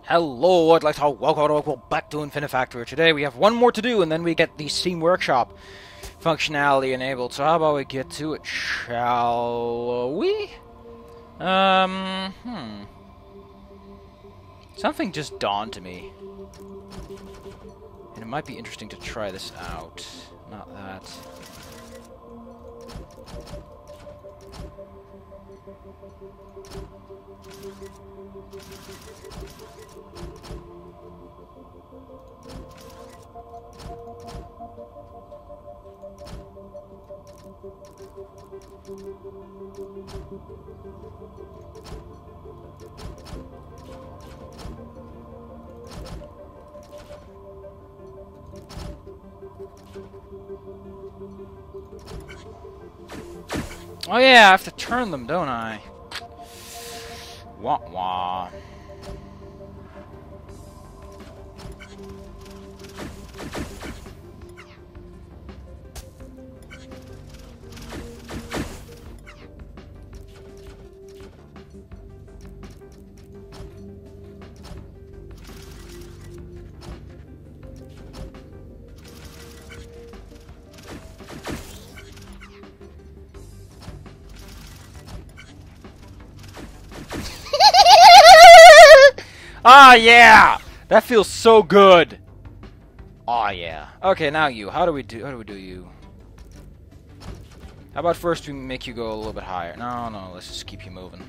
Hello, I'd like to welcome back to Infinifactory. Today we have one more to do, and then we get the Steam Workshop functionality enabled. So how about we get to it, shall we? Something just dawned to me. And it might be interesting to try this out. Not that. Oh yeah, I have to turn them, don't I? Wah wah. Ah, yeah! That feels so good! Aw, yeah. Okay, now you. How do we do you? How about first we make you go a little bit higher? No, let's just keep you moving.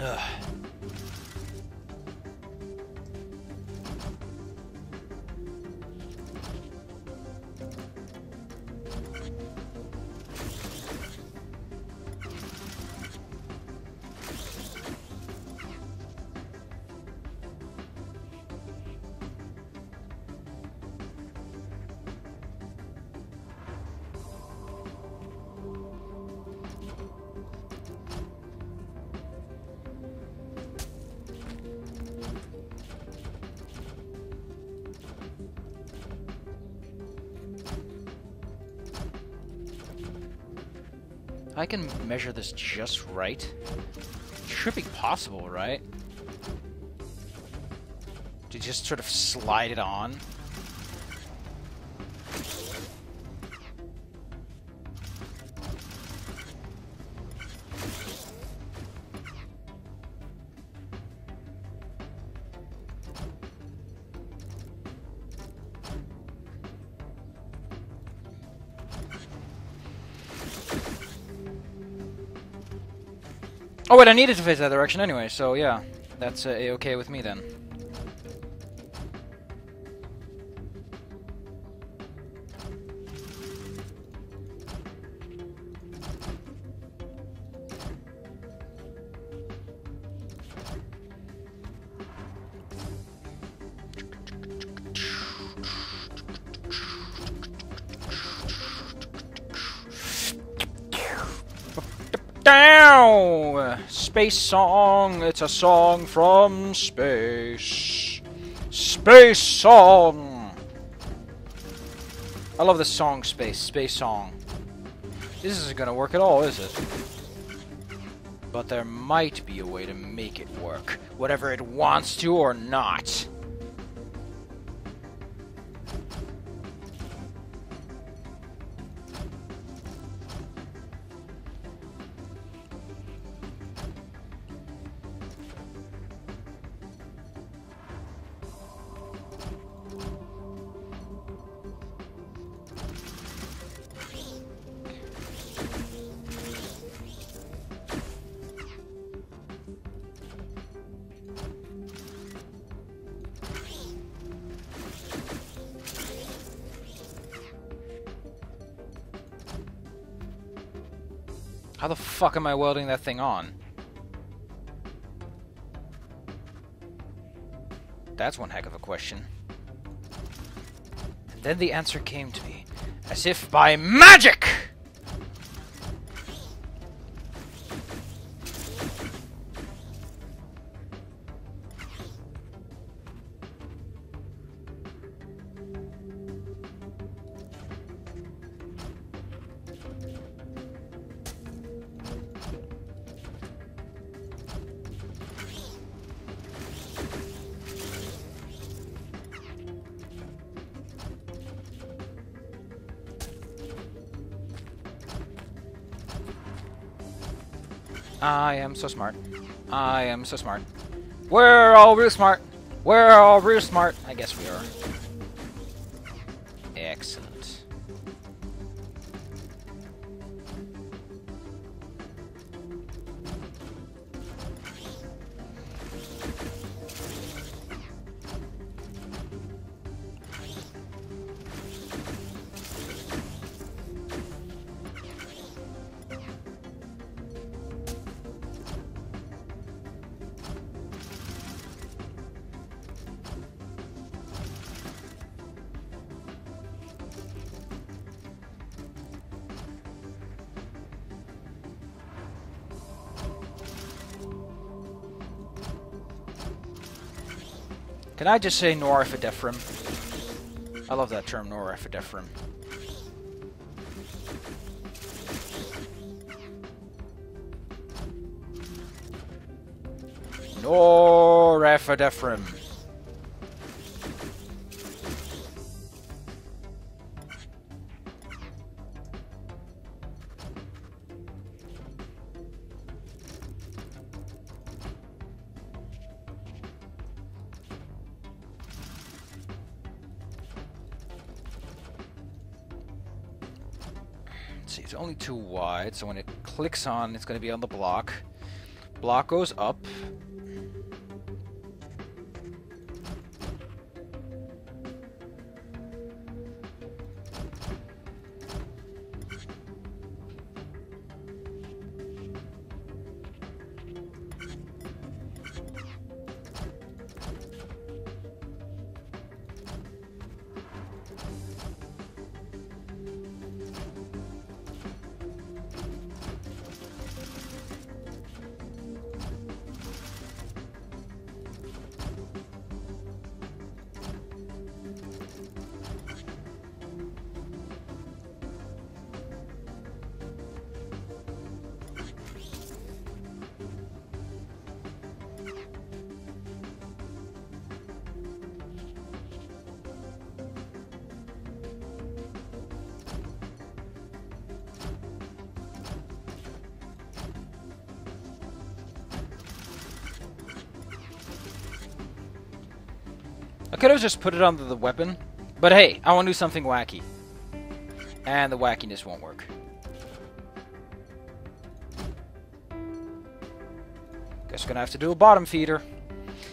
Ugh. I can measure this just right. It should be possible, right? To just sort of slide it on. Oh wait, I needed to face that direction anyway, so yeah. That's A-okay with me then. Down! Space song, it's a song from space. Space song! I love this song, Space song. This isn't gonna work at all, is it? But there might be a way to make it work, whether it wants to or not. How the fuck am I welding that thing on? That's one heck of a question. And then the answer came to me, as if by magic! I am so smart. I am so smart. We're all real smart. We're all real smart. I guess we are. Excellent. Can I just say norepinephrine? I love that term, norepinephrine. Norepinephrine. See, it's only too wide, so when it clicks on, it's going to be on the block. Block goes up. I could have just put it under the weapon, but hey, I want to do something wacky. And the wackiness won't work. Guess we're gonna have to do a bottom feeder.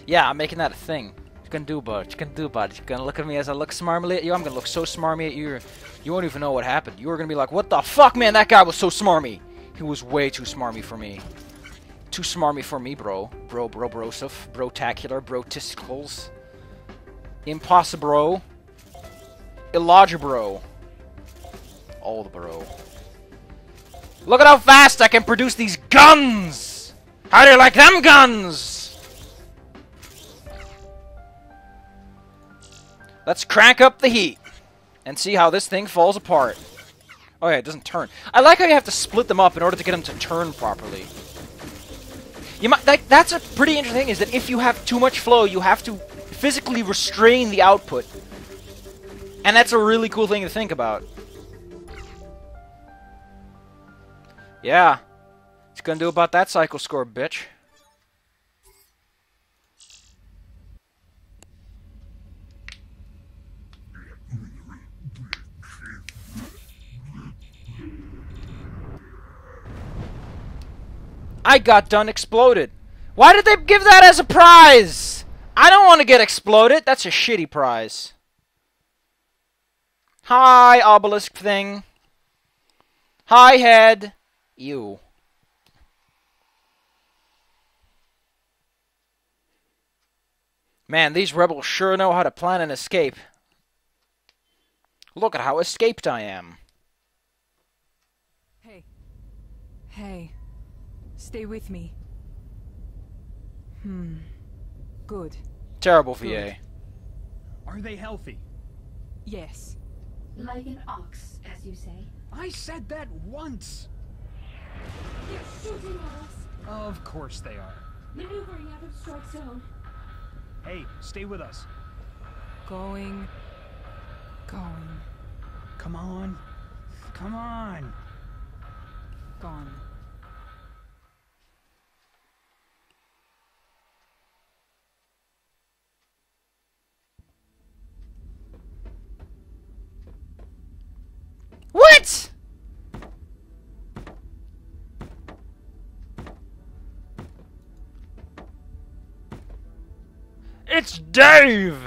Yeah, I'm making that a thing. What you gonna do about it? What you gonna do about it? You gonna look at me as I look smarmily at you? I'm gonna look so smarmy at you, you won't even know what happened. You were gonna be like, what the fuck, man? That guy was so smarmy. He was way too smarmy for me. Too smarmy for me, bro. Brosif. Bro-tacular. Bro-tisticles. Impossible. Illogibro. All the bro. Look at how fast I can produce these guns! How do you like them guns? Let's crank up the heat and see how this thing falls apart. Oh yeah, it doesn't turn. I like how you have to split them up in order to get them to turn properly. You might, that's a pretty interesting thing, is that if you have too much flow, you have to physically restrain the output. And that's a really cool thing to think about. Yeah. What you gonna do about that cycle score, bitch? I got done exploded. Why did they give that as a prize? I don't want to get exploded. That's a shitty prize. Hi, obelisk thing. Hi, head. Ew. Man, these rebels sure know how to plan an escape. Look at how escaped I am. Hey. Hey. Stay with me. Good. Terrible VA. Are they healthy? Yes. Like an ox, as you say. I said that once! They're shooting at us. Of course they are. Maneuvering out of strike zone. Hey, stay with us. Going. Come on. Come on. Gone. What? It's Dave!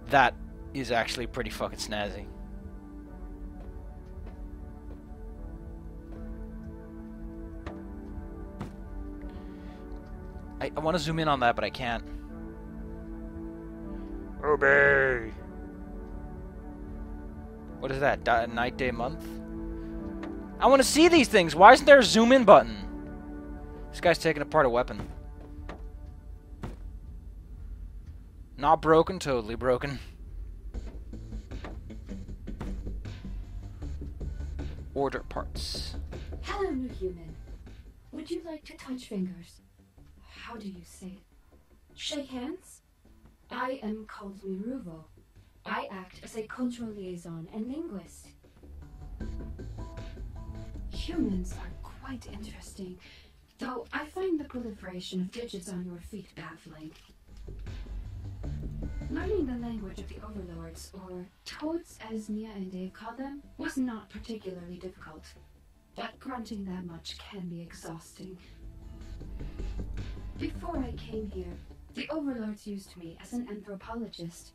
That is actually pretty fucking snazzy. I want to zoom in on that, but I can't. Obey! What is that? Night, day, month? I want to see these things! Why isn't there a zoom in button? This guy's taking apart a weapon. Not broken, totally broken. Order parts. Hello, new human. Would you like to touch fingers? How do you say it? Shake hands? I am called Miruvo. I act as a cultural liaison and linguist. Humans are quite interesting, though I find the proliferation of digits on your feet baffling. Learning the language of the overlords, or toads as Nia and Dave call them, was not particularly difficult. But grunting that much can be exhausting. Before I came here, the overlords used me as an anthropologist.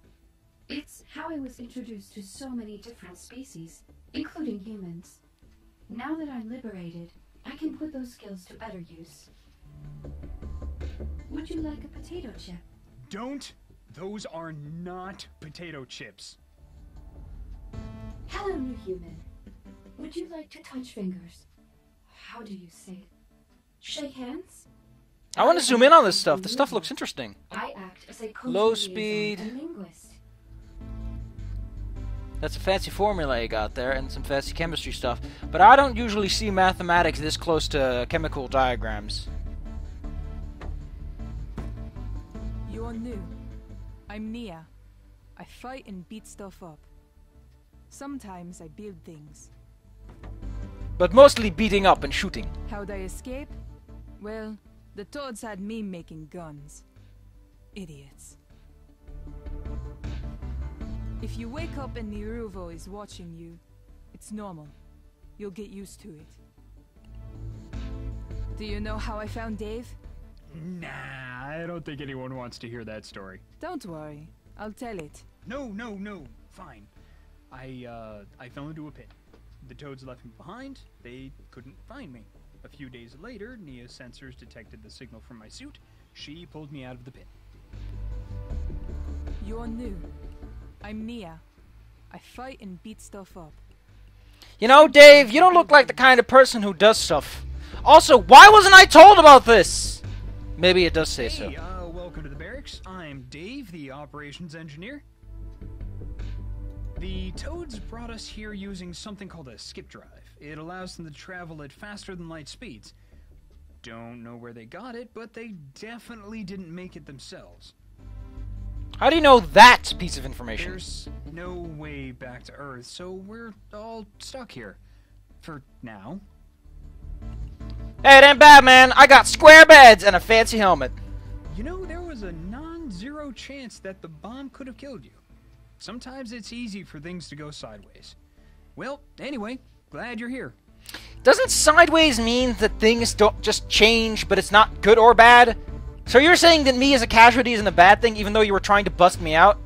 It's how I was introduced to so many different species, including humans. Now that I'm liberated, I can put those skills to better use. Would you like a potato chip? Don't! Those are not potato chips. Hello, new human. Would you like to touch fingers? How do you say it? Shake hands? I want to zoom in on this stuff. This stuff looks interesting. I act as a cultural Low liaison speed. and linguist. That's a fancy formula you got there, and some fancy chemistry stuff. But I don't usually see mathematics this close to chemical diagrams. You're new. I'm Nia. I fight and beat stuff up. Sometimes I build things. But mostly beating up and shooting. How'd I escape? Well, the Toads had me making guns. Idiots. If you wake up and Niruvo is watching you, it's normal. You'll get used to it. Do you know how I found Dave? Nah, I don't think anyone wants to hear that story. Don't worry. I'll tell it. No, fine. I fell into a pit. The toads left me behind. They couldn't find me. A few days later, Nia's sensors detected the signal from my suit. She pulled me out of the pit. You're new. I'm Nia. I fight and beat stuff up. You know, Dave, you don't look like the kind of person who does stuff. Also, why wasn't I told about this? Maybe it does say so. Hey, welcome to the barracks. I'm Dave, the operations engineer. The Toads brought us here using something called a skip drive. It allows them to travel at faster than light speeds. Don't know where they got it, but they definitely didn't make it themselves. How do you know that piece of information? There's no way back to Earth, so we're all stuck here. For now. Hey, it ain't bad, man. I got square beds and a fancy helmet. You know, there was a non-zero chance that the bomb could have killed you. Sometimes it's easy for things to go sideways. Well, anyway, glad you're here. Doesn't sideways mean that things don't just change, but it's not good or bad? So you're saying that me as a casualty isn't a bad thing, even though you were trying to bust me out?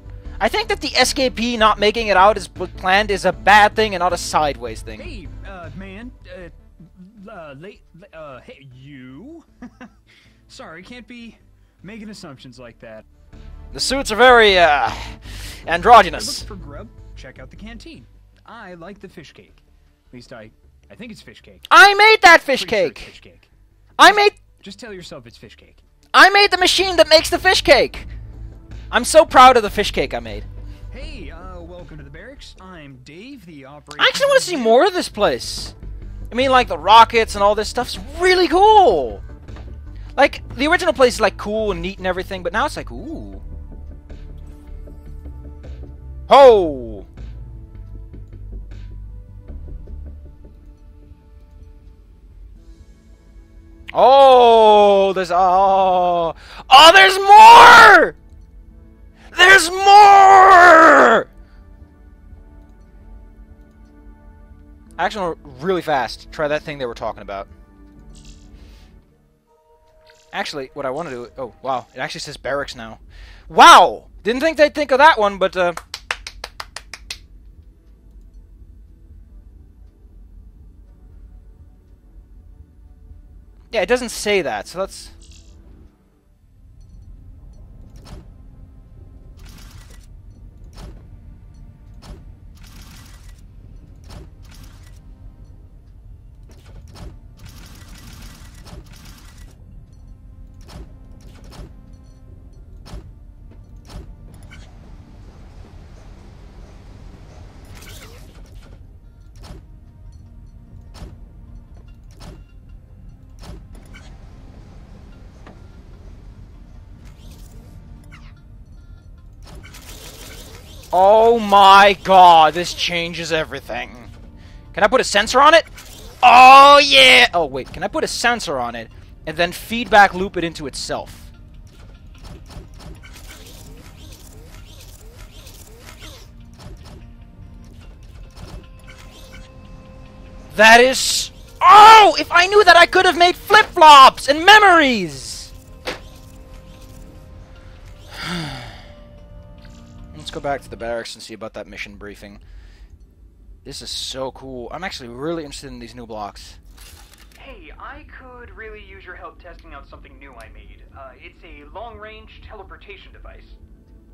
I think that the escapee not making it out as planned is a bad thing and not a sideways thing. Hey, man, hey, you? Sorry, can't be making assumptions like that. The suits are very, androgynous. Look for grub, check out the canteen. I like the fish cake. At least I think it's fish cake. I made that fish Pretty sure cake! it's fish cake. Just tell yourself it's fish cake. I made the machine that makes the fish cake! I'm so proud of the fish cake I made. Hey, welcome to the barracks. I'm Dave, the operator. I actually want to see more of this place. I mean, like, the rockets and all this stuff's really cool. Like, the original place is, like, cool and neat and everything, but now it's like, ooh. Ho! Oh, there's there's more! There's more! Actually, really fast. Try that thing they were talking about. Actually, what I want to do... Oh, wow. It actually says barracks now. Wow! Didn't think they'd think of that one, but, yeah, it doesn't say that, so let's... Oh my god, this changes everything. Can I put a sensor on it? Oh yeah! Oh wait, can I put a sensor on it and then feedback loop it into itself? That is... Oh! If I knew that, I could have made flip-flops and memories! Let's go back to the barracks and see about that mission briefing. This is so cool. I'm actually really interested in these new blocks. Hey, I could really use your help testing out something new I made. It's a long-range teleportation device.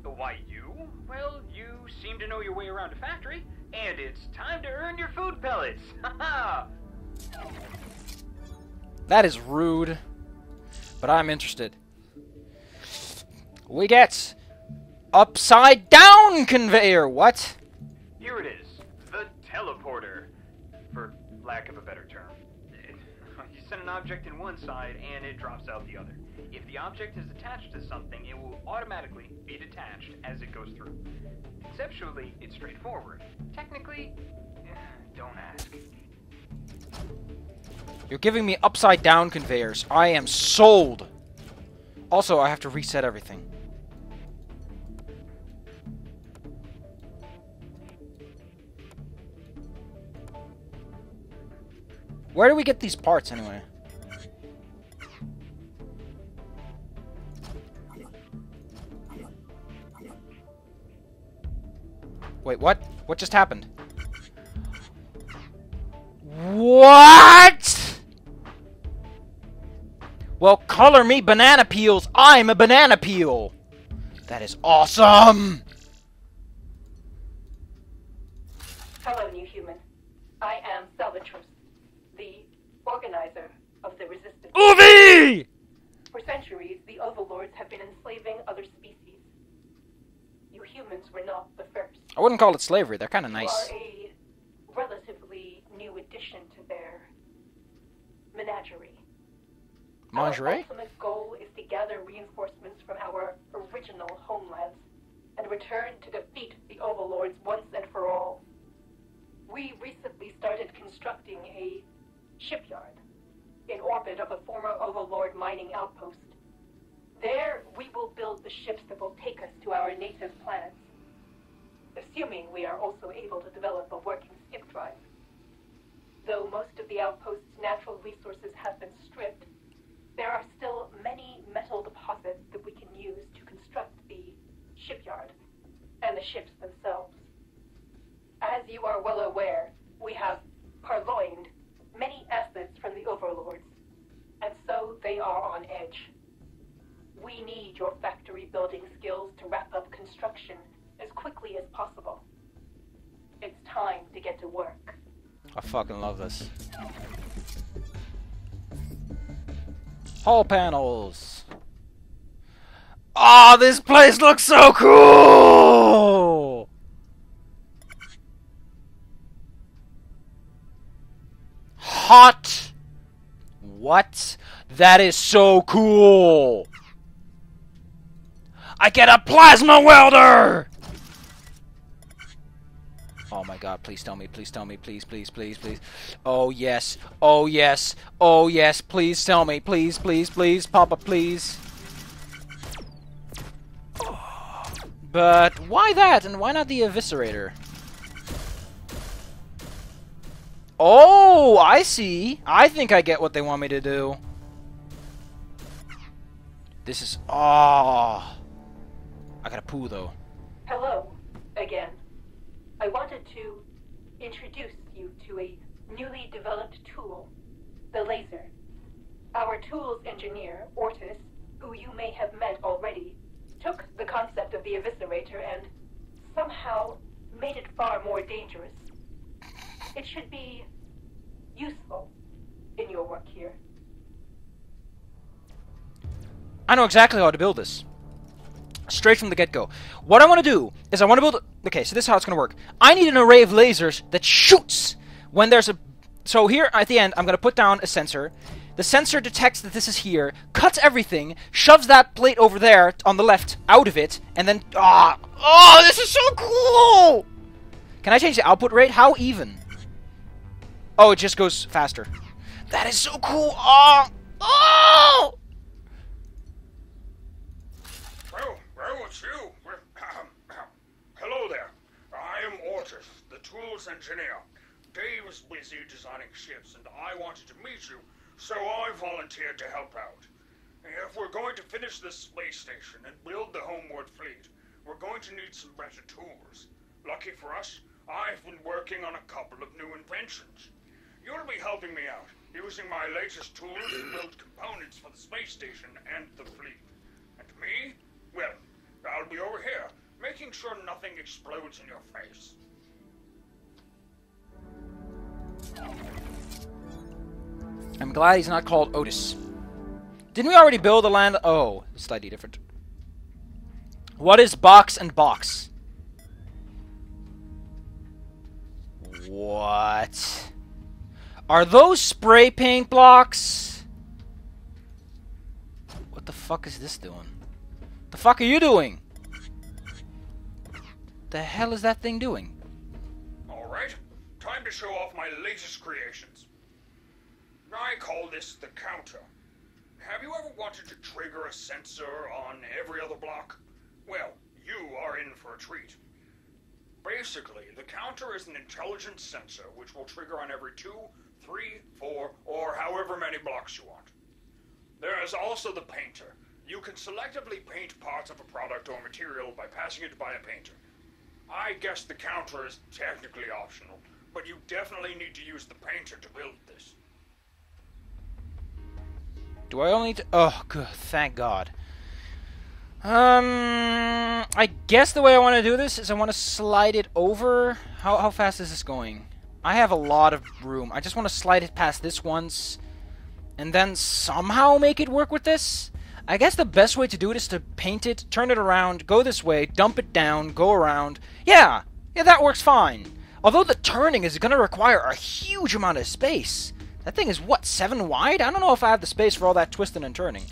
Why you? Well, you seem to know your way around a factory, and it's time to earn your food pellets! Haha! That is rude, but I'm interested. We get upside down conveyor. What? Here it is, the teleporter, for lack of a better term. You send an object in one side, and it drops out the other. If the object is attached to something, it will automatically be detached as it goes through. Conceptually, it's straightforward. Technically, don't ask. You're giving me upside down conveyors. I am sold. Also, I have to reset everything. Where do we get these parts anyway? Wait, what? What just happened? What? Well, color me banana peels. I'm a banana peel. That is awesome. Hello, new human. I am Salvatruce, the organizer of the resistance. Uvi! For centuries, the overlords have been enslaving other species. You humans were not the first. I wouldn't call it slavery. They're kind of You nice. are a relatively new addition to their menagerie. Lingerie? Our ultimate goal is to gather reinforcements from our original homelands and return to defeat the overlords once and for all. We recently started constructing a shipyard in orbit of a former overlord mining outpost. There, we will build the ships that will take us to our native planets, assuming we are also able to develop a working skip drive. Though most of the outpost's natural resources have been stripped, there are still many metal deposits that we can use to construct the shipyard. and the ships themselves. As you are well aware, we have purloined many assets from the overlords, and so they are on edge. We need your factory building skills to wrap up construction as quickly as possible. It's time to get to work. I fucking love this. Hull panels. Oh, this place looks so cool! Hot! What? That is so cool! I get a plasma welder! Oh my god, please tell me, please tell me, please, please, please, please. Oh yes, oh yes, oh yes, please tell me, please, please, please, Papa, please. But why that, and why not the eviscerator? Oh, I see. I think I get what they want me to do. This is... Oh. I gotta poo, though. Hello, again. I wanted to introduce you to a newly developed tool, the laser. Our tools engineer, Ortis, who you may have met already, took the concept of the eviscerator and somehow made it far more dangerous. It should be useful in your work here. I know exactly how to build this. Straight from the get-go. What I want to do is I want to build... Okay, so this is how it's going to work. I need an array of lasers that shoots when there's a... So here at the end, I'm going to put down a sensor. The sensor detects that this is here, cuts everything, shoves that plate over there on the left out of it, and then... Oh, this is so cool! Can I change the output rate? How even? Oh, it just goes faster. That is so cool! Oh! Oh! Well, it's you. Hello there. I am Ortis, the tools engineer. Dave was busy designing ships, and I wanted to meet you, so I volunteered to help out. If we're going to finish this space station and build the homeward fleet, we're going to need some better tools. Lucky for us, I've been working on a couple of new inventions. You'll be helping me out, using my latest tools to build components for the space station and the fleet. And me? Well, I'll be over here, making sure nothing explodes in your face. I'm glad he's not called Otis. Didn't we already build a land? Oh, slightly different. What is box and box? What? Are those spray paint blocks? What the fuck is this doing? The fuck are you doing? The hell is that thing doing? Alright, time to show off my latest creations. I call this the counter. Have you ever wanted to trigger a sensor on every other block? Well, you are in for a treat. Basically, the counter is an intelligent sensor which will trigger on every 2, 3, 4, or however many blocks you want. There is also the painter. You can selectively paint parts of a product or material by passing it by a painter. I guess the counter is technically optional, but you definitely need to use the painter to build this. Do I only need to... Oh, good. Thank God. I guess the way I want to do this is I want to slide it over. How fast is this going? I have a lot of room. I just want to slide it past this once, and then somehow make it work with this. I guess the best way to do it is to paint it, turn it around, go this way, dump it down, go around. Yeah, that works fine. Although the turning is going to require a huge amount of space. That thing is, what, 7 wide? I don't know if I have the space for all that twisting and turning.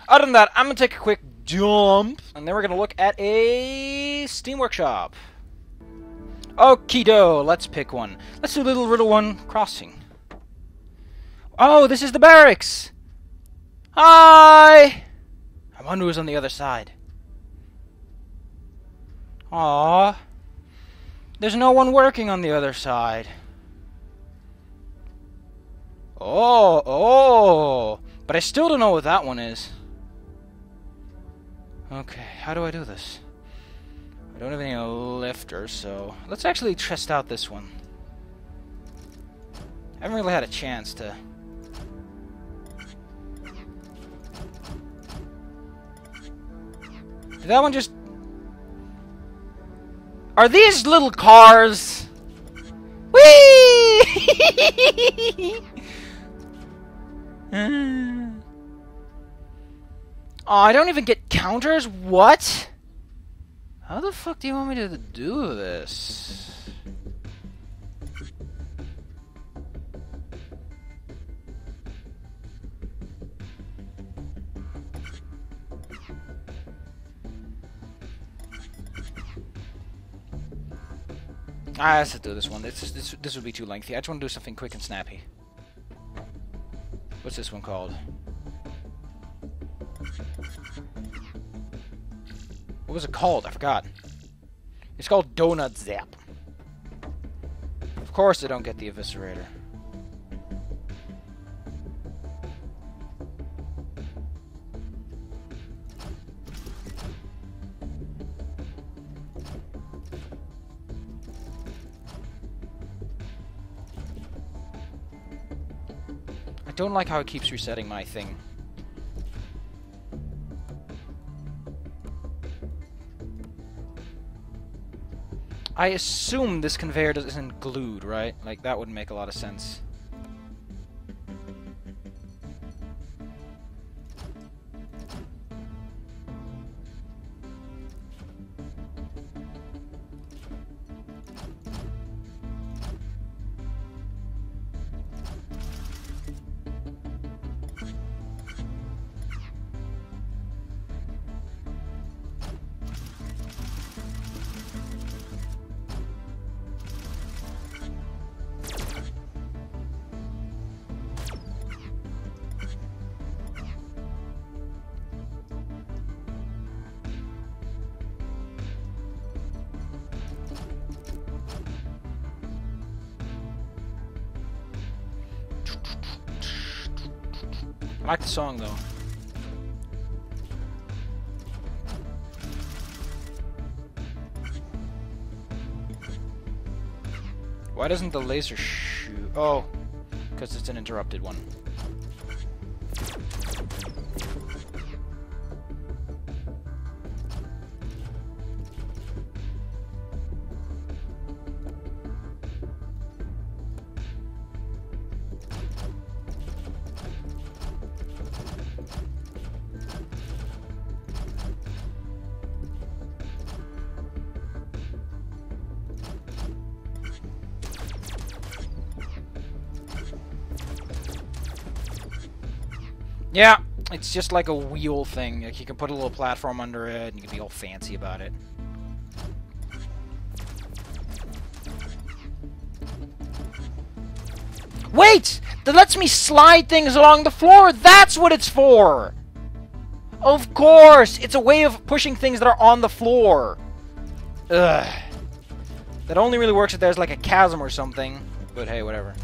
Other than that, I'm going to take a quick jump, and then we're going to look at a Steam Workshop. Okie-do, let's pick one. Let's do little one crossing. Oh, this is the barracks! Hi! I wonder who's on the other side. Aww. There's no one working on the other side. Oh! But I still don't know what that one is. Okay, how do I do this? don't have any lifters, so let's actually test out this one. I haven't really had a chance to. Did that one just... Are these little cars? Whee! Oh, I don't even get counters? What? How the fuck do you want me to do this? Ah, let's do this one. This would be too lengthy. I just want to do something quick and snappy. What's this one called? What was it called? I forgot. It's called Donut Zap. Of course I don't get the Eviscerator. I don't like how it keeps resetting my thing. I assume this conveyor isn't glued, right? Like, that wouldn't make a lot of sense. I like the song, though. Why doesn't the laser shoot? Oh, because it's an interrupted one. Yeah, it's just like a wheel thing. Like, you can put a little platform under it, and you can be all fancy about it. Wait! That lets me slide things along the floor! That's what it's for! Of course! It's a way of pushing things that are on the floor. Ugh. That only really works if there's like a chasm or something. But hey, whatever.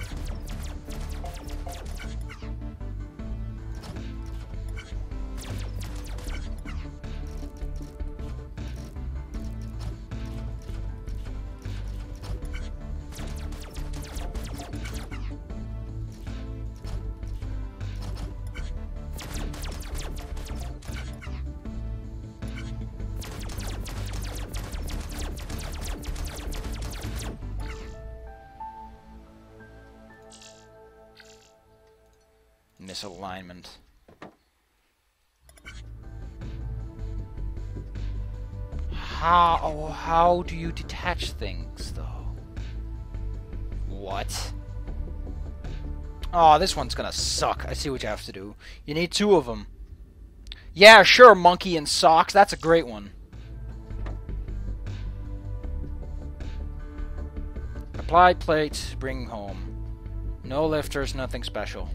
Misalignment. How do you detach things, though? What? Oh, this one's gonna suck. I see what you have to do. You need two of them. Yeah, sure, monkey in socks. That's a great one. Apply plate, bring home. No lifters, nothing special.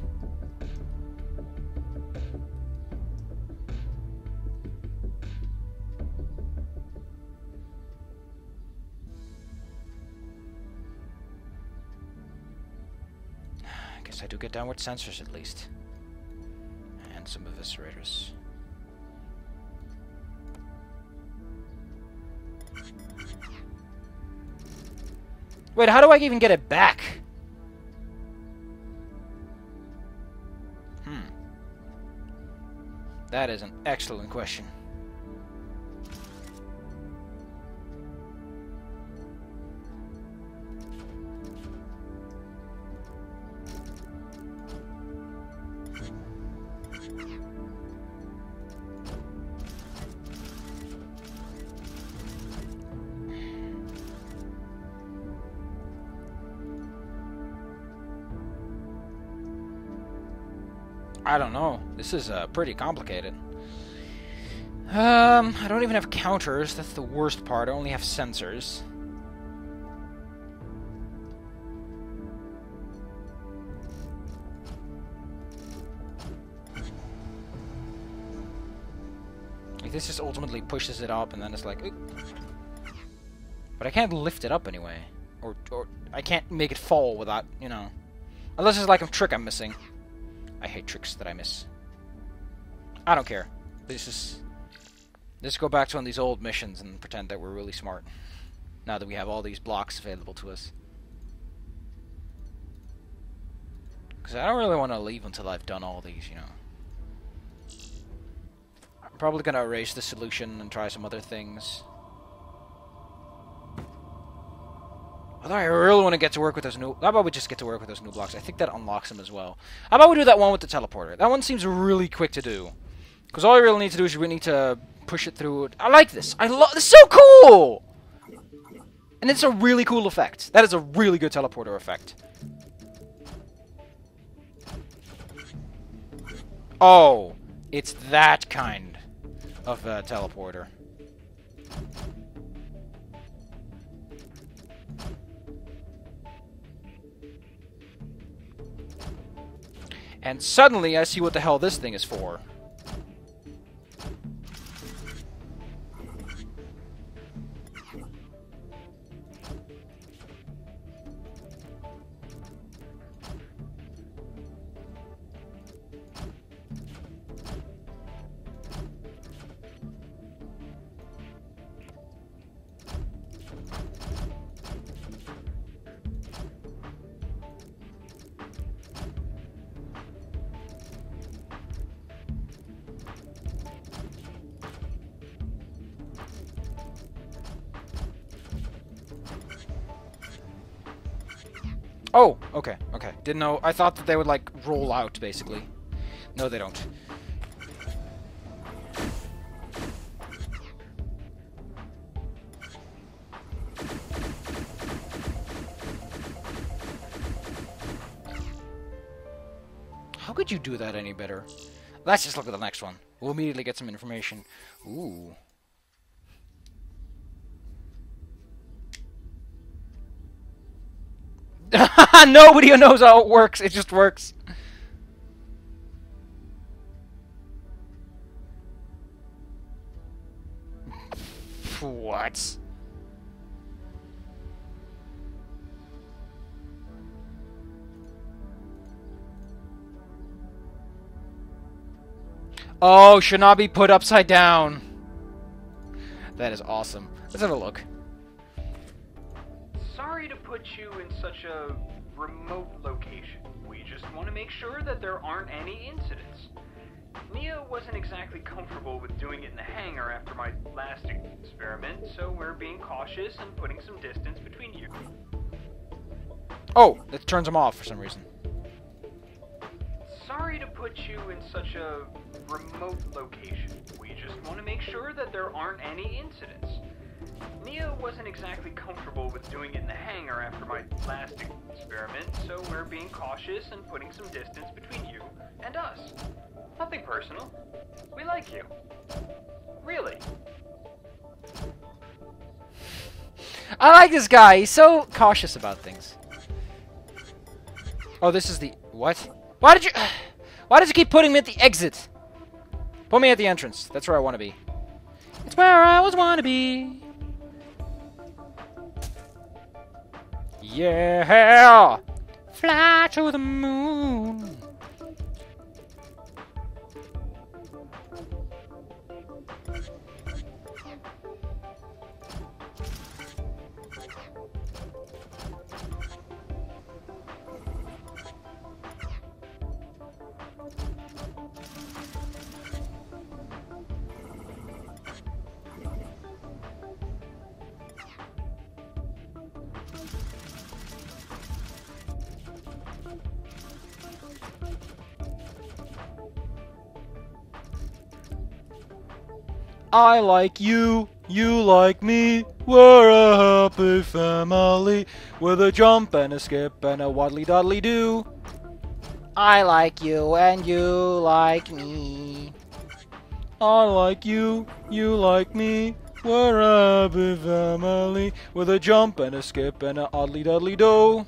I do get downward sensors at least. And some eviscerators. Wait, how do I even get it back? That is an excellent question. I don't know. This is pretty complicated. I don't even have counters. That's the worst part. I only have sensors. Like, this just ultimately pushes it up, and then it's like... Oop. But I can't lift it up anyway. Or I can't make it fall without, you know... Unless it's like a trick I'm missing. I hate tricks that I miss. I don't care. Let's go back to one of these old missions and pretend that we're really smart. Now that we have all these blocks available to us. Because I don't really want to leave until I've done all these, you know. I'm probably going to erase the solution and try some other things. Although I really want to get to work with those new... How about we just get to work with those new blocks? I think that unlocks them as well. How about we do that one with the teleporter? That one seems really quick to do. Because all we really need to do is we need to push it through... I like this! I love... This is so cool! And it's a really cool effect. That is a really good teleporter effect. Oh, it's that kind of teleporter. And suddenly I see what the hell this thing is for. Oh, okay, okay. Didn't know. I thought that they would, like, roll out, basically. No, they don't. How could you do that any better? Let's just look at the next one. We'll immediately get some information. Ooh. Nobody knows how it works. It just works. What? Oh, should not be put upside down. That is awesome. Let's have a look. Sorry to put you in such a remote location. We just want to make sure that there aren't any incidents. Nia wasn't exactly comfortable with doing it in the hangar after my last experiment, so we're being cautious and putting some distance between you. Oh, that turns them off for some reason. Sorry to put you in such a remote location. We just want to make sure that there aren't any incidents. Nia wasn't exactly comfortable with doing it in the hangar after my last experiment, so we're being cautious and putting some distance between you and us. Nothing personal. We like you. Really. I like this guy. He's so cautious about things. Oh, this is the... What? Why did you keep putting me at the exit? Put me at the entrance. That's where I want to be. It's where I always want to be. Yeah! Fly to the moon. I like you, you like me. We're a happy family with a jump and a skip and a waddly doddly do. I like you and you like me. I like you, you like me. We're a happy family with a jump and a skip and a oddly doddly do.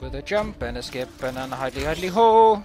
With a jump and a skip and a hidely hidely ho.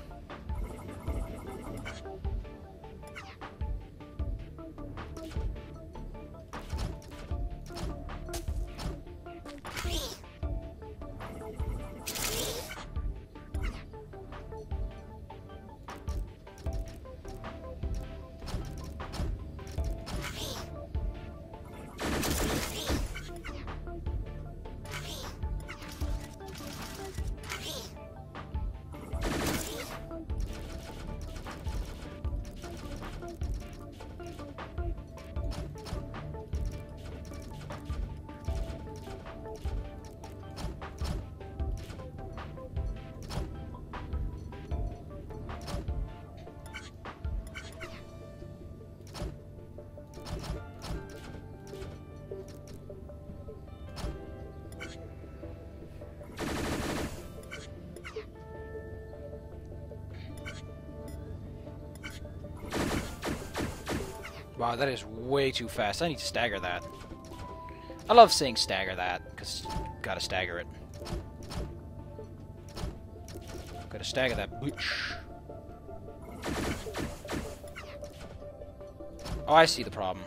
Wow, that is way too fast. I need to stagger that. I love saying stagger that, because gotta stagger it. Gotta stagger that bitch. Oh, I see the problem.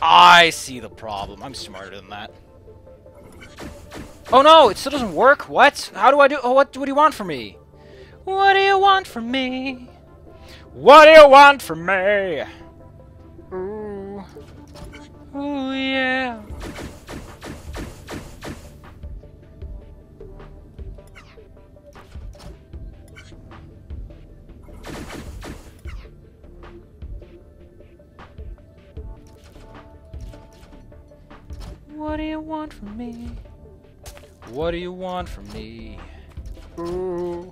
I see the problem. I'm smarter than that. Oh no, it still doesn't work? What? How do I do? Oh, what do you want from me? What do you want from me? What do you want from me? Ooh. Ooh, yeah. What do you want from me? What do you want from me? Ooh.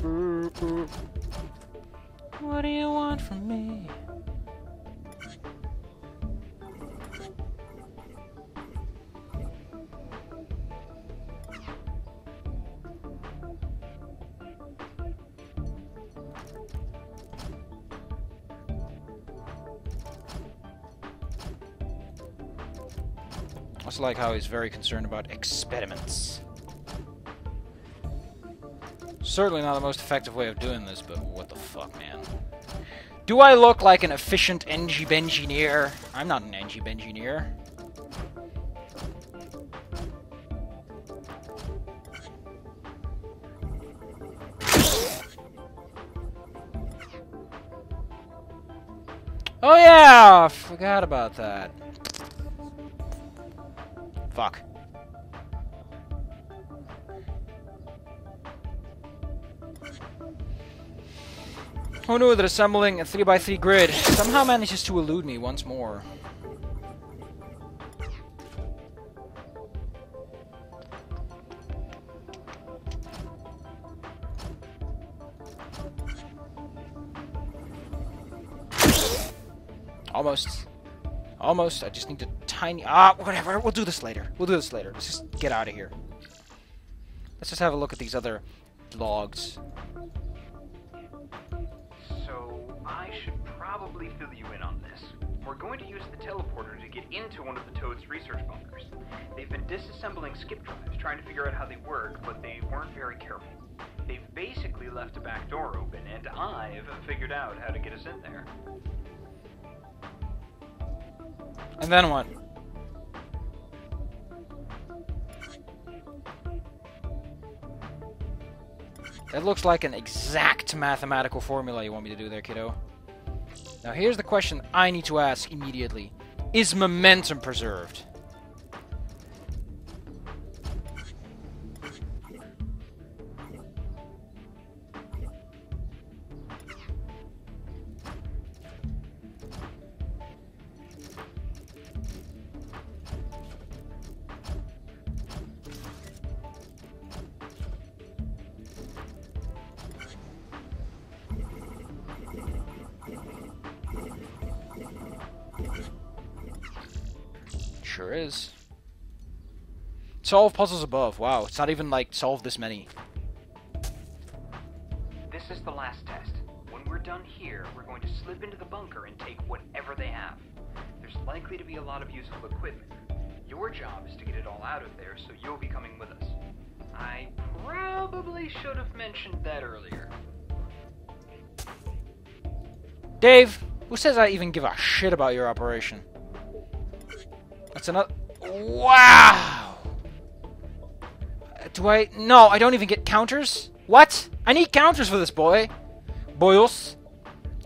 Ooh, ooh. What do you want from me? I also like how he's very concerned about experiments. Certainly not the most effective way of doing this, but what the fuck, man. Do I look like an efficient engineer? I'm not an engineer. Oh yeah, I forgot about that. Fuck. Who knew that assembling a 3x3 grid somehow manages to elude me once more? Almost. Almost. I just need to tiny... Ah, whatever. We'll do this later. We'll do this later. Let's just get out of here. Let's just have a look at these other logs. I should probably fill you in on this. We're going to use the teleporter to get into one of the Toad's research bunkers. They've been disassembling skip drives, trying to figure out how they work, but they weren't very careful. They've basically left a back door open, and I've figured out how to get us in there. And then what? That looks like an exact mathematical formula you want me to do there, kiddo. Now here's the question I need to ask immediately. Is momentum preserved? Sure is. Solve puzzles above. Wow, it's not even like solve this many. This is the last test. When we're done here, we're going to slip into the bunker and take whatever they have. There's likely to be a lot of useful equipment. Your job is to get it all out of there, so you'll be coming with us. I probably should have mentioned that earlier. Dave, who says I even give a shit about your operation? That's another... Wow! Do I... No, I don't even get counters? What? I need counters for this, boy. Boyos.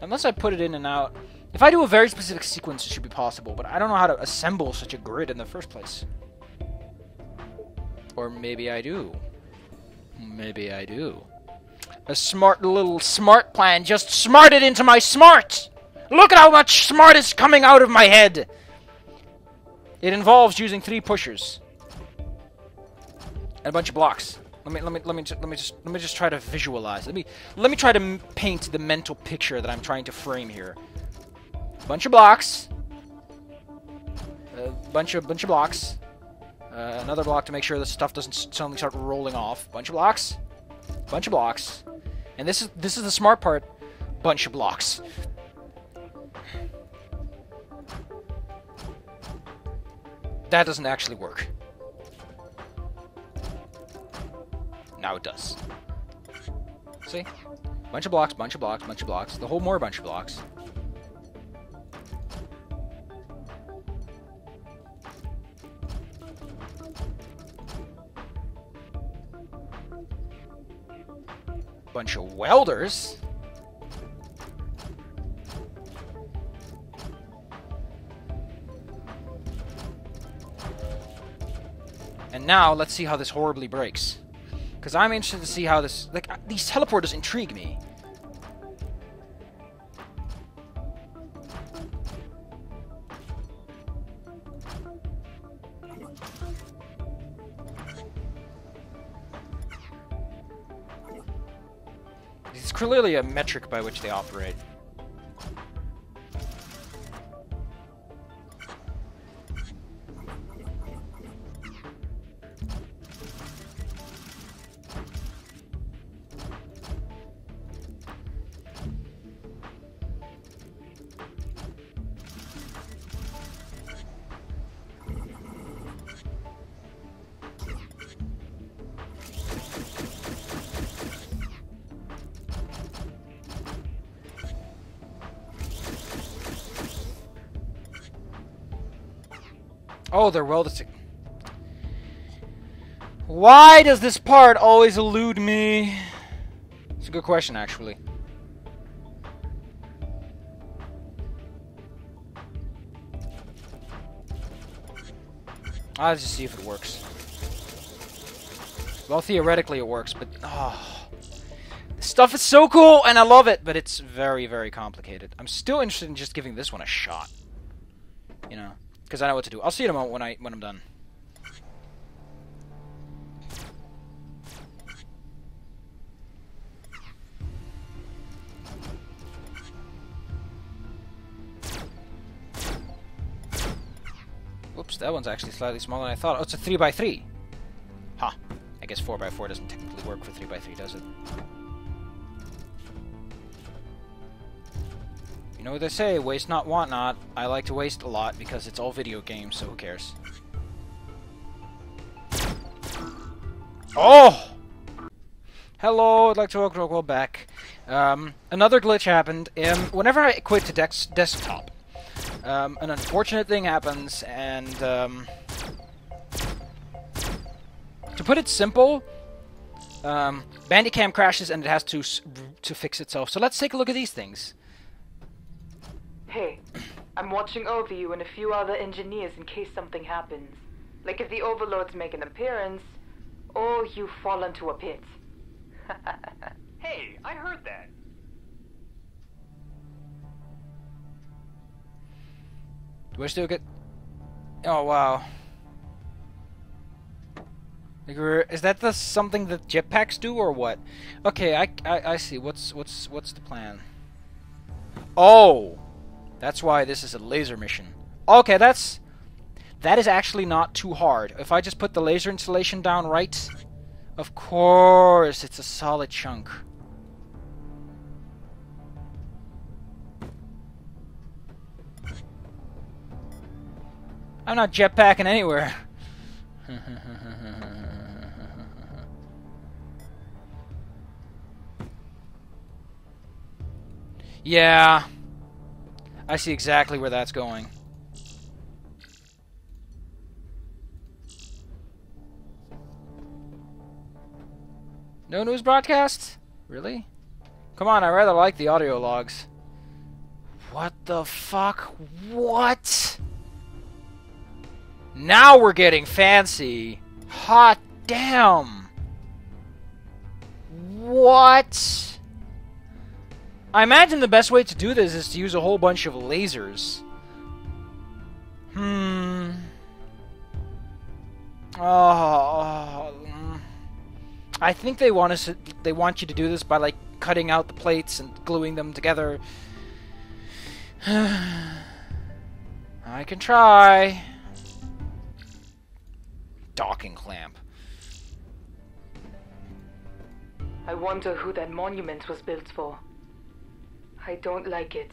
Unless I put it in and out. If I do a very specific sequence, it should be possible, but I don't know how to assemble such a grid in the first place. Or maybe I do. Maybe I do. A smart little smart plan just smarted into my smart! Look at how much smart is coming out of my head! It involves using 3 pushers and a bunch of blocks. Let me just try to visualize. Let me try to paint the mental picture that I'm trying to frame here. Bunch of blocks. Bunch of blocks. Another block to make sure the stuff doesn't suddenly start rolling off. Bunch of blocks. Bunch of blocks. And this is the smart part. Bunch of blocks. That doesn't actually work. Now it does. See? Bunch of blocks, bunch of blocks, bunch of blocks. The whole more bunch of blocks. Bunch of welders. And now, let's see how this horribly breaks. Because I'm interested to see how this... Like, these teleporters intrigue me. It's clearly a metric by which they operate. Oh, they're welded. Why does this part always elude me? It's a good question, actually. I'll just see if it works. Well, theoretically it works, but... Oh, this stuff is so cool, and I love it, but it's very, very complicated. I'm still interested in just giving this one a shot. You know? Because I know what to do. I'll see you in a moment when I'm done. Whoops, that one's actually slightly smaller than I thought. Oh, it's a 3x3. Huh. I guess 4x4 doesn't technically work for 3x3, does it? You know what they say, waste not, want not. I like to waste a lot because it's all video games, so who cares? Oh! Hello, I'd like to welcome back. Another glitch happened. Whenever I quit to desktop, an unfortunate thing happens, and to put it simple, Bandicam crashes and it has to fix itself. So let's take a look at these things. Hey, I'm watching over you and a few other engineers in case something happens. Like if the overlords make an appearance, or you fall into a pit. Hey, I heard that. Do I still get... Oh, wow. Is that something that jetpacks do, or what? Okay, I see. What's the plan? Oh! That's why this is a laser mission. Okay, that is actually not too hard. If I just put the laser installation down right, of course, it's a solid chunk. I'm not jetpacking anywhere. Yeah. I see exactly where that's going. No news broadcast? Really? Come on, I rather like the audio logs. What the fuck? What? Now we're getting fancy. Hot damn. What? I imagine the best way to do this is to use a whole bunch of lasers. I think they want you to do this by like cutting out the plates and gluing them together. I can try. Docking clamp. I wonder who that monument was built for. I don't like it,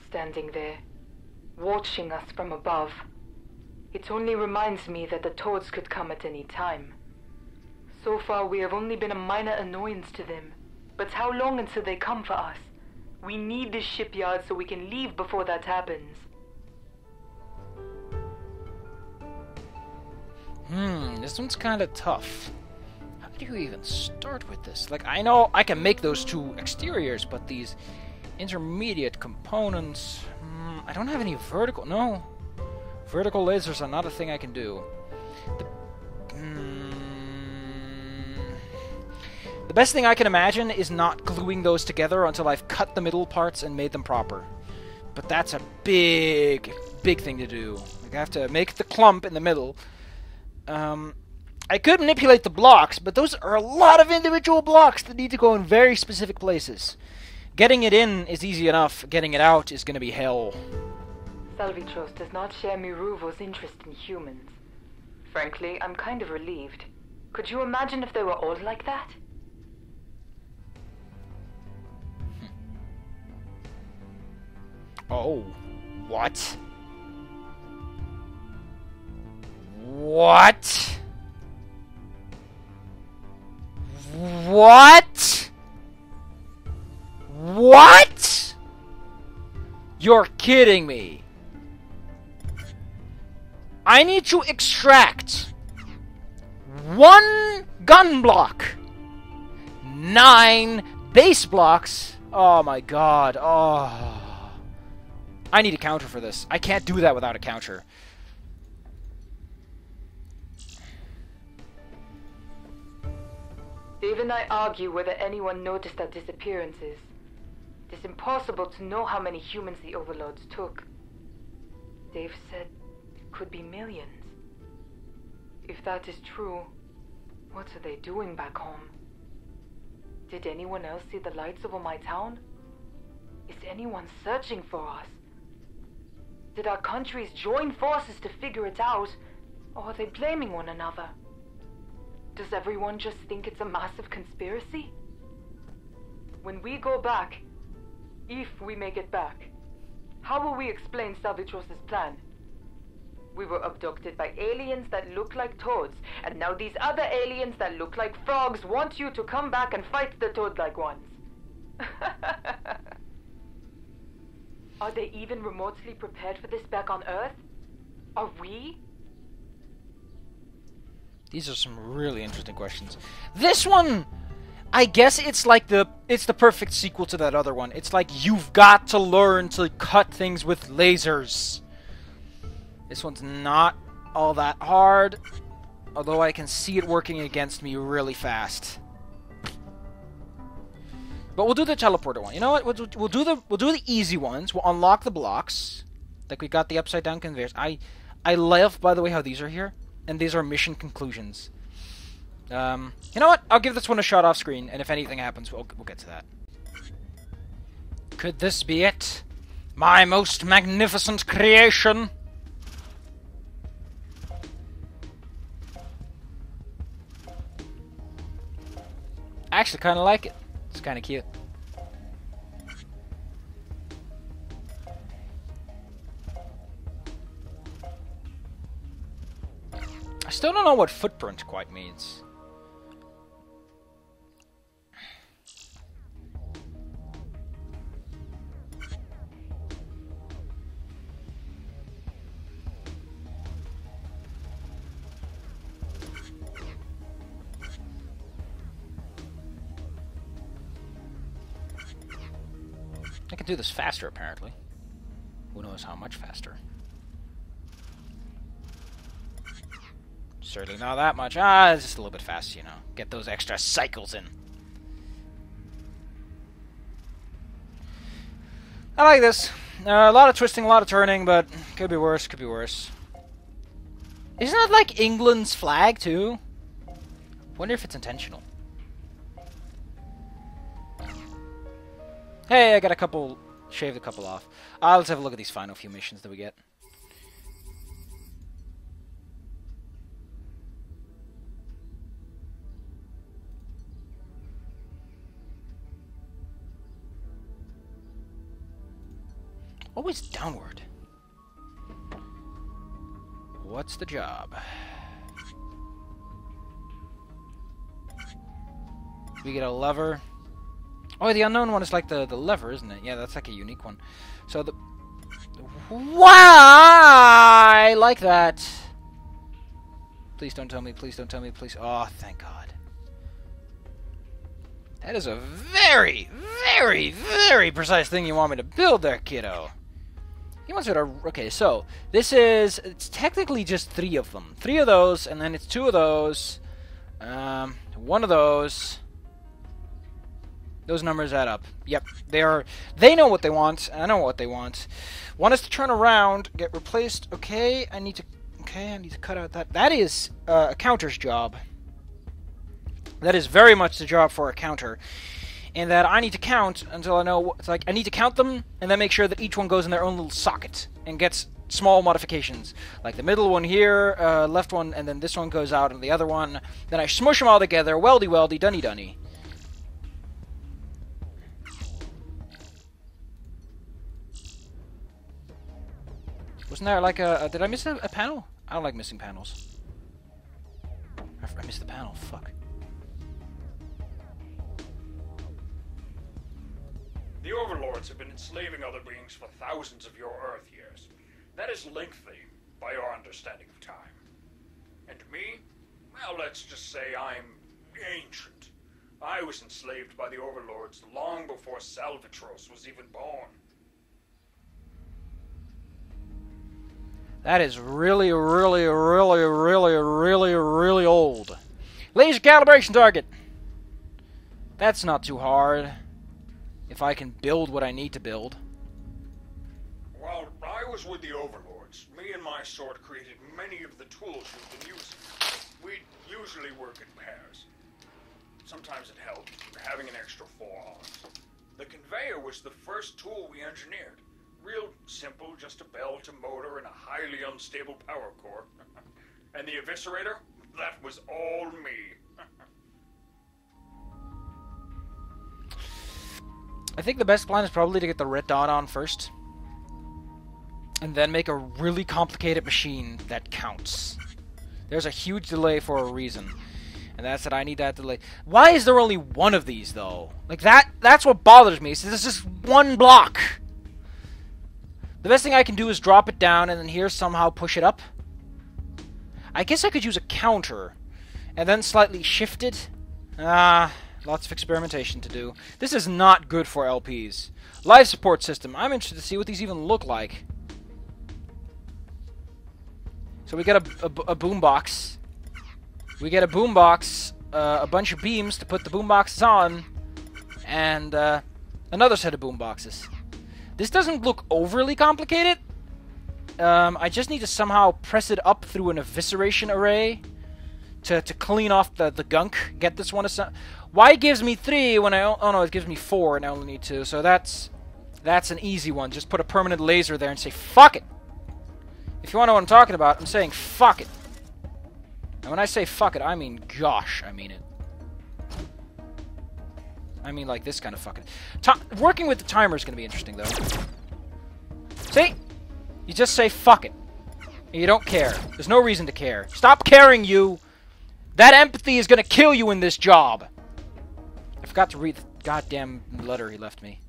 standing there, watching us from above. It only reminds me that the Toads could come at any time. So far, we have only been a minor annoyance to them. But how long until they come for us? We need this shipyard so we can leave before that happens. This one's kind of tough. How do you even start with this? Like, I know I can make those two exteriors, but these intermediate components... I don't have any vertical... No. Vertical lasers are not a thing I can do. The best thing I can imagine is not gluing those together until I've cut the middle parts and made them proper. But that's a big, big thing to do. Like, I have to make the clump in the middle. I could manipulate the blocks, but those are a lot of individual blocks that need to go in very specific places. Getting it in is easy enough. Getting it out is going to be hell. Salvatros does not share Miruvo's interest in humans. Frankly, I'm kind of relieved. Could you imagine if they were all like that? Oh, what? What? What? What? You're kidding me. I need to extract 1 gun block, 9 base blocks. Oh my god. Oh. I need a counter for this. I can't do that without a counter. Dave and I argue whether anyone noticed our disappearances. It's impossible to know how many humans the overlords took. Dave said it could be millions. If that is true, what are they doing back home? Did anyone else see the lights over my town? Is anyone searching for us? Did our countries join forces to figure it out, or are they blaming one another? Does everyone just think it's a massive conspiracy? When we go back, if we make it back, how will we explain Salvatros' plan? We were abducted by aliens that look like toads, and now these other aliens that look like frogs want you to come back and fight the toad-like ones. Are they even remotely prepared for this back on Earth? Are we? These are some really interesting questions. This one I guess it's like it's the perfect sequel to that other one. It's like you've got to learn to cut things with lasers. This one's not all that hard, although I can see it working against me really fast. But we'll do the teleporter one. You know what? We'll do the easy ones. We'll unlock the blocks. Like we got the upside down conveyors. I love, by the way, how these are here, and these are mission conclusions. You know what? I'll give this one a shot off screen, and if anything happens, we'll get to that. Could this be it? My most magnificent creation? I actually kind of like it. It's kind of cute. I still don't know what footprint quite means. I can do this faster, apparently. Who knows how much faster? Certainly not that much. It's just a little bit fast, you know. Get those extra cycles in. I like this. A lot of twisting, a lot of turning, but could be worse, could be worse. Isn't that like England's flag, too? Wonder if it's intentional. Hey, I got a couple... Shaved a couple off. Let's have a look at these final few missions that we get. Always downward. What's the job? We get a lever. Oh, the unknown one is like the lever, isn't it? Yeah, that's like a unique one. So the... Wow! I like that. Please don't tell me, please don't tell me, please. Oh, thank God. That is a very, very, very precise thing you want me to build there, kiddo. He wants me to... Okay, so this is... It's technically just 3 of them. 3 of those, and then it's 2 of those. 1 of those. Those numbers add up. Yep, they know what they want, and I know what they want. One is to turn around, get replaced. Okay, I need to cut out that. That is a counter's job. That is very much the job for a counter. And that I need to count until I know... It's like, I need to count them, and then make sure that each one goes in their own little socket, and gets small modifications. Like the middle one here, left one, and then this one goes out, and the other one. Then I smush them all together, weldy-weldy, dunny-dunny. Wasn't there like a... Did I miss a panel? I don't like missing panels. I missed the panel, fuck. The overlords have been enslaving other beings for thousands of your Earth years. That is lengthy, by your understanding of time. And me? Well, let's just say I'm ancient. I was enslaved by the overlords long before Salvatros was even born. That is really, really, really, really, really, really old. Laser calibration target! That's not too hard. If I can build what I need to build. While I was with the overlords, me and my sort created many of the tools you've been using. We'd usually work in pairs. Sometimes it helped, having an extra 4 arms. The conveyor was the first tool we engineered. Real simple, just a belt, a motor, and a highly unstable power core. And the eviscerator? That was all me. I think the best plan is probably to get the red dot on first. And then make a really complicated machine that counts. There's a huge delay for a reason. And that's that I need that delay. Why is there only 1 of these, though? Like, that's what bothers me. So there's just 1 block. The best thing I can do is drop it down and then here somehow push it up. I guess I could use a counter. And then slightly shift it. Lots of experimentation to do. This is not good for LPs. Life support system. I'm interested to see what these even look like. So we get a boombox. We get a boombox, a bunch of beams to put the boomboxes on, and another set of boomboxes. This doesn't look overly complicated. I just need to somehow press it up through an evisceration array to clean off the gunk. Get this one to... Why it gives me 3 when I... Oh no, it gives me 4 and I only need 2. So that's an easy one. Just put a permanent laser there and say, fuck it! If you want to know what I'm talking about, I'm saying fuck it. And when I say fuck it, I mean gosh, I mean it. I mean like this kind of fucking... Working with the timer is going to be interesting, though. See? You just say fuck it. And you don't care. There's no reason to care. Stop caring, you! That empathy is going to kill you in this job! I forgot to read the goddamn letter he left me.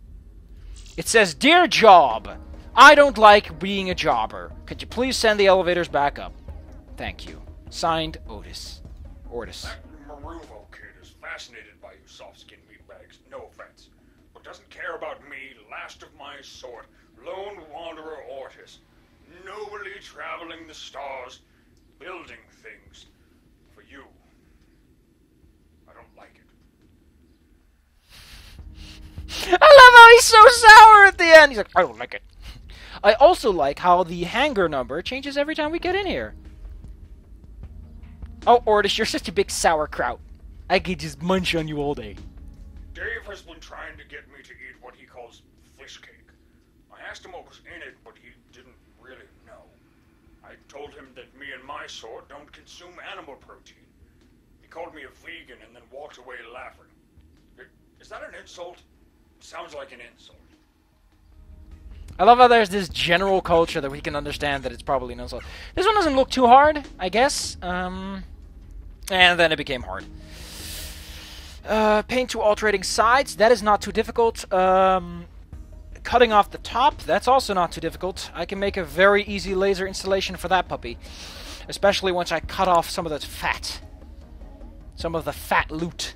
It says, Dear Job, I don't like being a jobber. Could you please send the elevators back up? Thank you. Signed, Otis. Ortis. That Maruvo kid is fascinated by you soft-skinned meatbags, no offense, but doesn't care about me, last of my sort, lone wanderer Ortis, nobly traveling the stars, building things for you. I don't like it. I love how he's so sour at the end. He's like, I don't like it. I also like how the hangar number changes every time we get in here. Oh, Ortis, you're such a big sauerkraut. I could just munch on you all day. Dave has been trying to get me to eat what he calls fish cake. I asked him what was in it, but he didn't really know. I told him that me and my sort don't consume animal protein. He called me a vegan and then walked away laughing. Is that an insult? Sounds like an insult. I love how there's this general culture that we can understand that it's probably an insult. This one doesn't look too hard, I guess. And then it became hard. Paint to alternating sides. That is not too difficult. Cutting off the top. That's also not too difficult. I can make a very easy laser installation for that puppy. Especially once I cut off some of the fat. Some of the fat loot.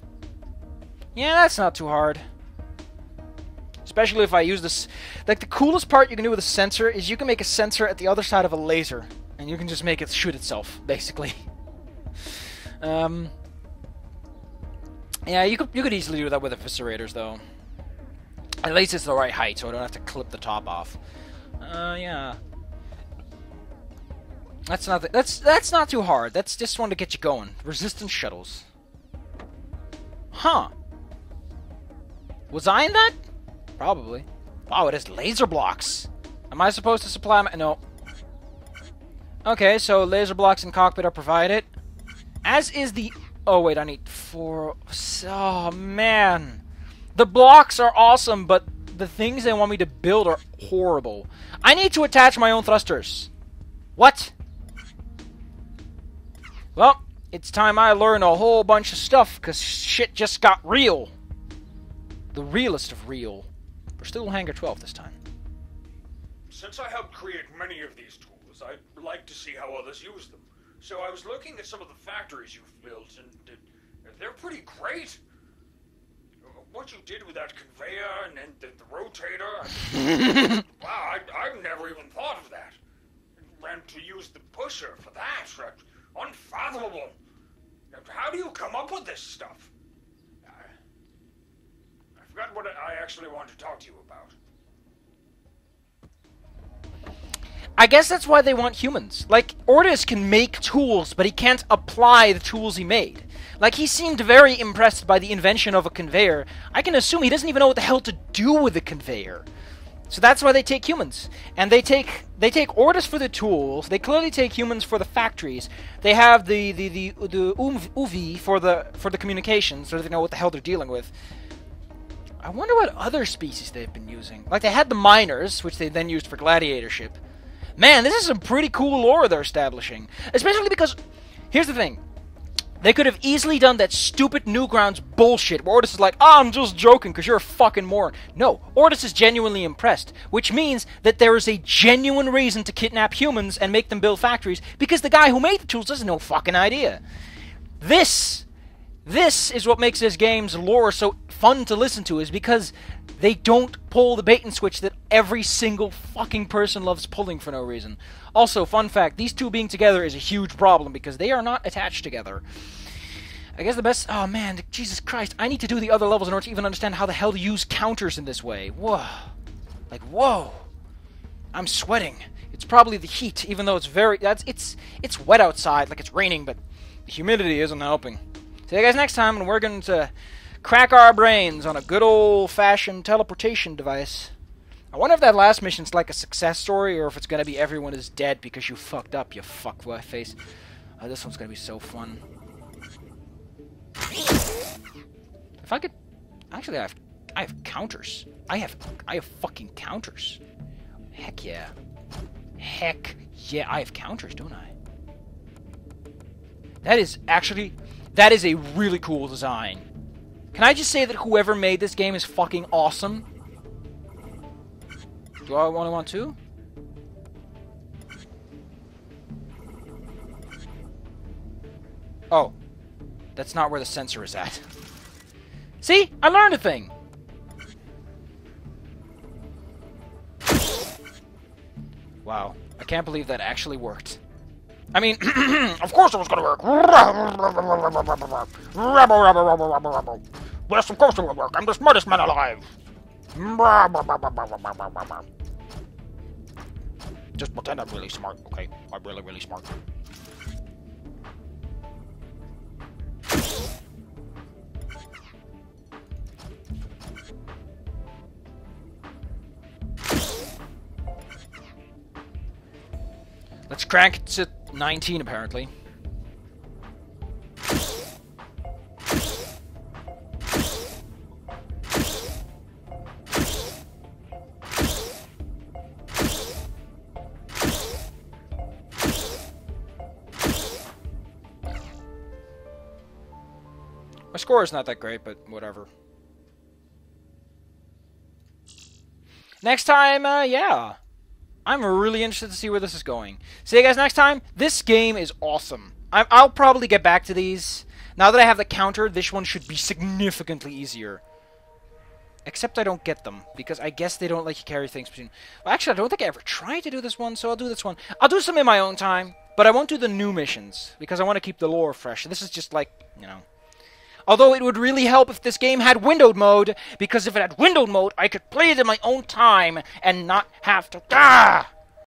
Yeah, that's not too hard. Especially if I use this... Like, the coolest part you can do with a sensor is you can make a sensor at the other side of a laser. And you can just make it shoot itself, basically. Yeah, you could easily do that with eviscerators, though. At least it's the right height, so I don't have to clip the top off. Yeah. That's not too hard. That's just one to get you going. Resistance shuttles. Huh. Was I in that? Probably. Wow, it has laser blocks. Am I supposed to supply my... No. Okay, so laser blocks in cockpit are provided. As is the... Oh, wait, I need 4... Oh, man. The blocks are awesome, but the things they want me to build are horrible. I need to attach my own thrusters. What? Well, it's time I learn a whole bunch of stuff, because shit just got real. The realest of real. We're still Hangar 12 this time. Since I helped create many of these tools, I'd like to see how others use them. So I was looking at some of the factories you've built, and they're pretty great. What you did with that conveyor and the rotator... wow, I've never even thought of that. And to use the pusher for that, unfathomable. How do you come up with this stuff? I forgot what I actually wanted to talk to you about. I guess that's why they want humans. Like, Ortis can make tools, but he can't apply the tools he made. Like, he seemed very impressed by the invention of a conveyor. I can assume he doesn't even know what the hell to do with a conveyor. So that's why they take humans. And they take Ortis for the tools. They clearly take humans for the factories. They have the UV for the communications, so they know what the hell they're dealing with. I wonder what other species they've been using. Like, they had the miners, which they then used for gladiatorship. Man, this is some pretty cool lore they're establishing. Especially because, here's the thing. They could have easily done that stupid Newgrounds bullshit where Ortis is like, I'm just joking because you're a fucking moron. No, Ortis is genuinely impressed, which means that there is a genuine reason to kidnap humans and make them build factories because the guy who made the tools has no fucking idea. This This is what makes this game's lore so fun to listen to, is because they don't pull the bait and switch that every single fucking person loves pulling for no reason. Also, fun fact, these two being together is a huge problem because they are not attached together. I guess the best... Oh man, Jesus Christ, I need to do the other levels in order to even understand how the hell to use counters in this way. Whoa. Like, whoa. I'm sweating. It's probably the heat, even though it's very... It's wet outside, like it's raining, but the humidity isn't helping. See you guys next time, and we're going to crack our brains on a good old-fashioned teleportation device. I wonder if that last mission's like a success story, or if it's going to be everyone is dead because you fucked up, you fuckface. Oh, this one's going to be so fun. If I could... Actually, I have counters. I have fucking counters. Heck yeah. Heck yeah, I have counters, don't I? That is actually... That is a really cool design. Can I just say that whoever made this game is fucking awesome? Do I only want two? Oh. That's not where the sensor is at. See? I learned a thing! Wow. I can't believe that actually worked. I mean, of course it was gonna work! Yes, of course it will work! I'm the smartest man alive! Just pretend I'm really smart, okay? I'm really, really smart. Let's crank it to 19, apparently. My score is not that great, but whatever. Next time, yeah. I'm really interested to see where this is going. See you guys next time. This game is awesome. I'll probably get back to these. Now that I have the counter, this one should be significantly easier. Except I don't get them, because I guess they don't let you carry things between... Well, actually, I don't think I ever tried to do this one, so I'll do this one. I'll do some in my own time, but I won't do the new missions, because I want to keep the lore fresh. This is just like, you know... Although it would really help if this game had windowed mode, because if it had windowed mode, I could play it in my own time and not have to... Ah!